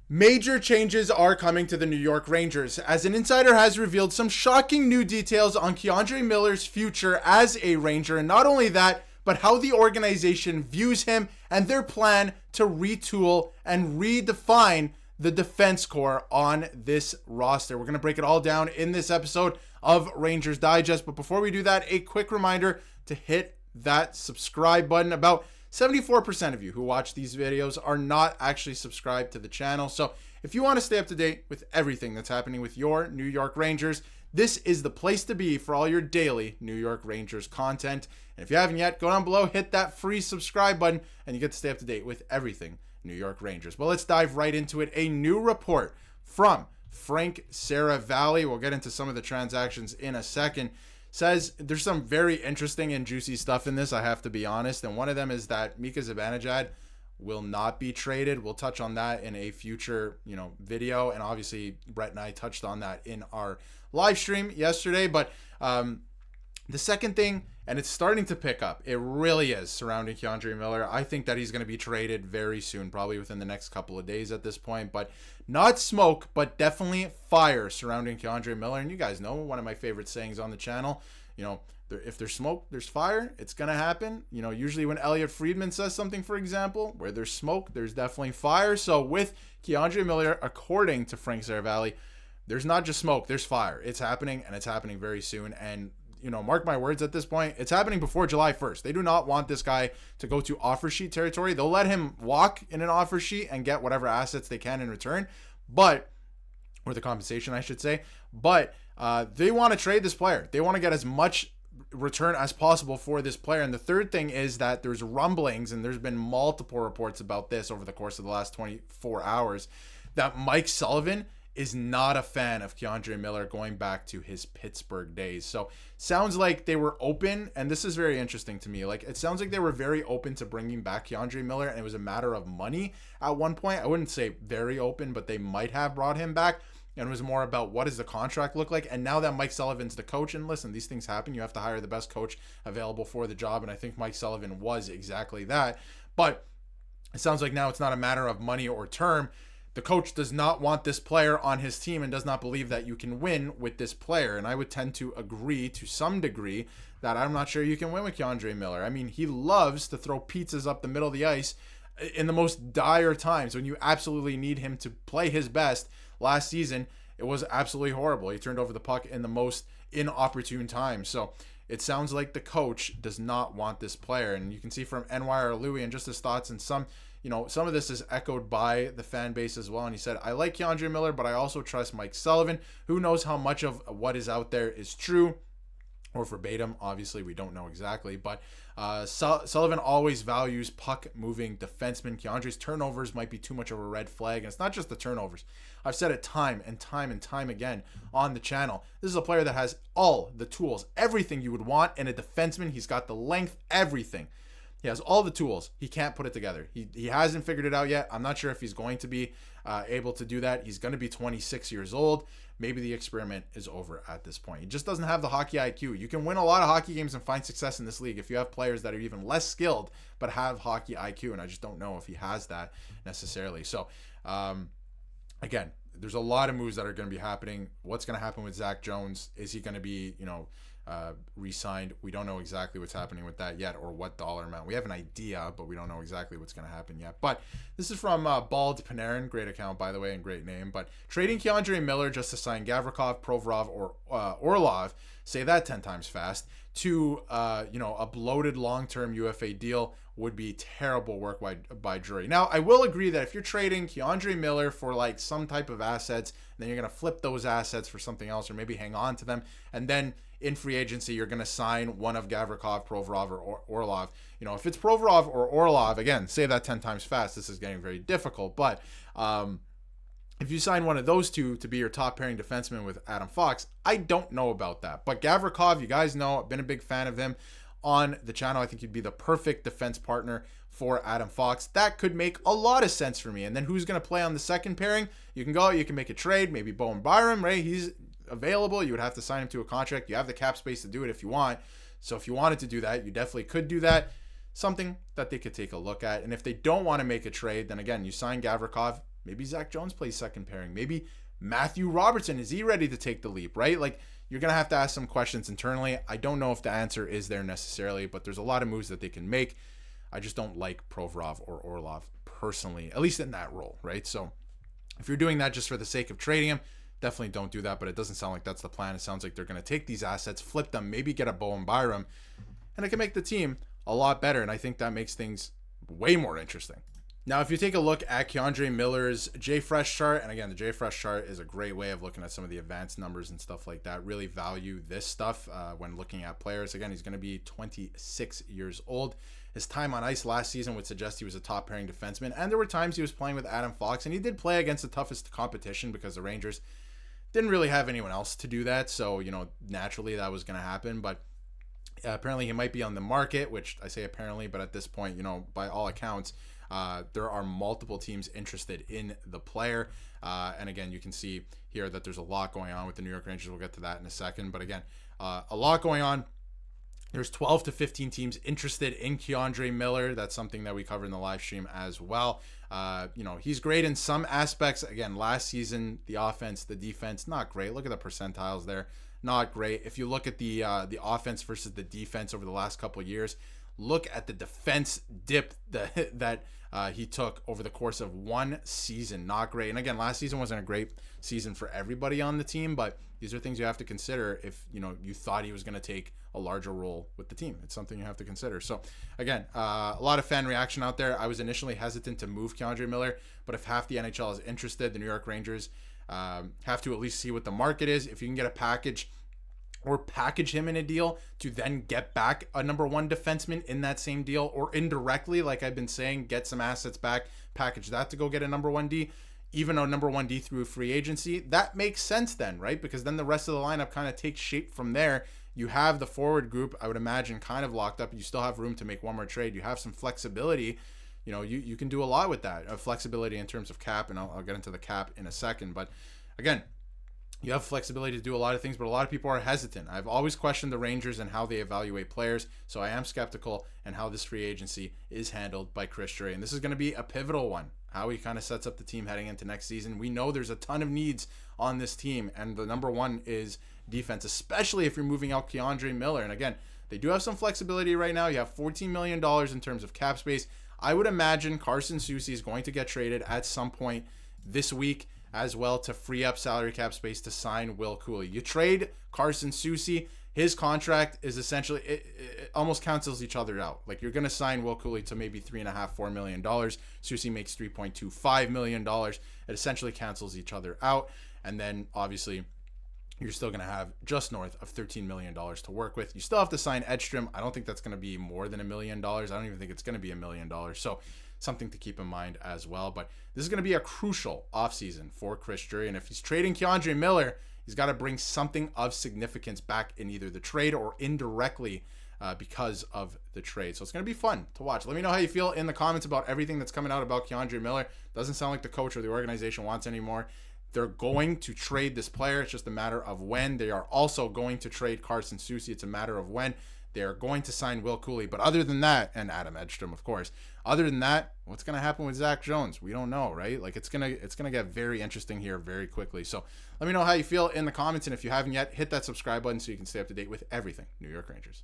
Major changes are coming to the New York Rangers, as an insider has revealed some shocking new details on KeAndre Miller's future as a Ranger, and not only that, but how the organization views him and their plan to retool and redefine the defense core on this roster. We're going to break it all down in this episode of Rangers Digest, but before we do that, a quick reminder to hit that subscribe button. About 74% of you who watch these videos are not actually subscribed to the channel. So if you want to stay up to date with everything that's happening with your New York Rangers, this is the place to be for all your daily New York Rangers content. And if you haven't yet, go down below, hit that free subscribe button, and you get to stay up to date with everything New York Rangers. But let's dive right into it. A new report from Frank Seravalli, we'll get into some of the transactions in a second, says there's some very interesting and juicy stuff in this, I have to be honest. And one of them is that Mika Zibanejad will not be traded. We'll touch on that in a future, video. And obviously, Brett and I touched on that in our live stream yesterday. But the second thing, and it's starting to pick up, it really is, surrounding KeAndre Miller. I think that he's going to be traded very soon, probably within the next couple of days at this point. But not smoke, but definitely fire surrounding KeAndre Miller. And you guys know one of my favorite sayings on the channel, if there's smoke, there's fire. It's going to happen. Usually when Elliot Friedman says something, for example, where there's smoke, there's definitely fire. So with KeAndre Miller, according to Frank Seravalli, there's not just smoke, there's fire. It's happening, and it's happening very soon. And mark my words, at this point, it's happening before July 1st. They do not want this guy to go to offer sheet territory. They'll let him walk in an offer sheet and get whatever assets they can in return, or the compensation, I should say. But they want to trade this player. They want to get as much return as possible for this player. And the third thing is that there's rumblings, and there's been multiple reports about this over the course of the last 24 hours, that Mike Sullivan is not a fan of KeAndre Miller going back to his Pittsburgh days. So sounds like they were open, and this is very interesting to me. It sounds like they were very open to bringing back KeAndre Miller, and it was a matter of money at one point. I wouldn't say very open, but they might have brought him back, and it was more about what does the contract look like. And now that Mike Sullivan's the coach, and listen, these things happen. You have to hire the best coach available for the job, and I think Mike Sullivan was exactly that. But it sounds like now it's not a matter of money or term. The coach does not want this player on his team and does not believe that you can win with this player. And I would tend to agree to some degree that I'm not sure you can win with KeAndre Miller. I mean, he loves to throw pizzas up the middle of the ice in the most dire times when you absolutely need him to play his best. Last season, it was absolutely horrible. He turned over the puck in the most inopportune times. So it sounds like the coach does not want this player. And you can see from NYR Louis and just his thoughts, and some of this is echoed by the fan base as well. And he said, I like KeAndre Miller, but I also trust Mike Sullivan. Who knows how much of what is out there is true or verbatim? Obviously, we don't know exactly. But Sullivan always values puck-moving defensemen. KeAndre's turnovers might be too much of a red flag. And it's not just the turnovers. I've said it time and time and time again on the channel. This is a player that has all the tools, everything you would want in a defenseman. He's got the length, everything. He has all the tools. He can't put it together. He hasn't figured it out yet. I'm not sure if he's going to be able to do that. He's going to be 26 years old. Maybe the experiment is over at this point. He just doesn't have the hockey IQ. You can win a lot of hockey games and find success in this league if you have players that are even less skilled but have hockey IQ, and I just don't know if he has that necessarily. So, again, there's a lot of moves that are going to be happening. What's going to happen with Zach Jones? Is he going to be, re-signed? We don't know exactly what's happening with that yet, or what dollar amount. We have an idea, but we don't know exactly what's going to happen yet. But this is from Bald Panarin, great account, by the way, and great name. But trading KeAndre Miller just to sign Gavrikov, Provorov, or Orlov, say that 10 times fast, to a bloated long-term UFA deal would be terrible work by Drury. Now, I will agree that if you're trading KeAndre Miller for like some type of assets, then you're going to flip those assets for something else, or maybe hang on to them, and then in free agency, you're going to sign one of Gavrikov, Provorov, or Orlov. If it's Provorov or Orlov, again, say that 10 times fast. This is getting very difficult. But if you sign one of those two to be your top pairing defenseman with Adam Fox, I don't know about that. But Gavrikov, you guys know, I've been a big fan of him on the channel. I think he'd be the perfect defense partner for Adam Fox. That could make a lot of sense for me. And then who's going to play on the second pairing? You can make a trade. Maybe Bowen Byram, right? He's available. You would have to sign him to a contract. You have the cap space to do it if you want. So if you wanted to do that, you definitely could do that. Something that they could take a look at. And if they don't want to make a trade, then again, you sign Gavrikov, Maybe Zach Jones plays second pairing. Maybe Matthew Robertson, is he ready to take the leap, right? Like, you're going to have to ask some questions internally. I don't know if the answer is there necessarily, but there's a lot of moves that they can make. I just don't like Provorov or Orlov personally, at least in that role, right? So if you're doing that just for the sake of trading him, definitely don't do that, but it doesn't sound like that's the plan. It sounds like they're going to take these assets, flip them, maybe get a Bowen Byram, and it can make the team a lot better, and I think that makes things way more interesting. Now, if you take a look at KeAndre Miller's JFresh chart, and again, the JFresh chart is a great way of looking at some of the advanced numbers and stuff like that. Really value this stuff when looking at players. Again, he's going to be 26 years old. His time on ice last season would suggest he was a top pairing defenseman, and there were times he was playing with Adam Fox, and he did play against the toughest competition because the Rangers didn't really have anyone else to do that. So, naturally that was going to happen, but apparently he might be on the market, which I say apparently, but at this point, by all accounts, there are multiple teams interested in the player. And again, you can see here that there's a lot going on with the New York Rangers. We'll get to that in a second. But again, a lot going on. There's 12 to 15 teams interested in KeAndre Miller. That's something that we covered in the live stream as well. He's great in some aspects. Again, last season, the offense, the defense, not great. Look at the percentiles there. Not great. If you look at the offense versus the defense over the last couple of years, look at the defense dip that he took over the course of one season. Not great. And again, last season wasn't a great season for everybody on the team, but these are things you have to consider if you thought he was going to take a larger role with the team. It's something you have to consider. So again, a lot of fan reaction out there. I was initially hesitant to move KeAndre Miller, but if half the NHL is interested, the New York Rangers have to at least see what the market is. If you can get a package or package him in a deal to then get back a number one defenseman in that same deal, or indirectly, like I've been saying, get some assets back, package that to go get a number one D, even a number one D through free agency, that makes sense then, right? Because then the rest of the lineup kind of takes shape from there. You have the forward group, I would imagine, kind of locked up. You still have room to make one more trade. You have some flexibility. You can do a lot with that. Flexibility in terms of cap, and I'll get into the cap in a second. But again, you have flexibility to do a lot of things, but a lot of people are hesitant. I've always questioned the Rangers and how they evaluate players, so I am skeptical in how this free agency is handled by Chris Drury. And this is going to be a pivotal one, how he kind of sets up the team heading into next season. We know there's a ton of needs on this team, and the number one is defense, especially if you're moving out KeAndre Miller. And again, they do have some flexibility right now. You have $14 million in terms of cap space. I would imagine Carson Soucy is going to get traded at some point this week as well to free up salary cap space to sign Will Cooley. You trade Carson Soucy, his contract is essentially, it almost cancels each other out. Like, you're going to sign Will Cooley to maybe $3.5-4 million. Soucy makes $3.25 million. It essentially cancels each other out. And then obviously you're still going to have just north of $13 million to work with. You still have to sign Edstrom. I don't think that's going to be more than $1 million. I don't even think it's going to be $1 million. So something to keep in mind as well. But this is going to be a crucial offseason for Chris Drury. And if he's trading KeAndre Miller, he's got to bring something of significance back in either the trade or indirectly because of the trade. So it's going to be fun to watch. Let me know how you feel in the comments about everything that's coming out about KeAndre Miller. Doesn't sound like the coach or the organization wants anymore. They're going to trade this player. It's just a matter of when. They are also going to trade Carson Soucy. It's a matter of when. They're going to sign Will Cooley. But other than that, and Adam Edstrom, of course, other than that, what's going to happen with Zach Jones? We don't know, right? Like, it's gonna get very interesting here very quickly. So let me know how you feel in the comments. And if you haven't yet, hit that subscribe button so you can stay up to date with everything New York Rangers.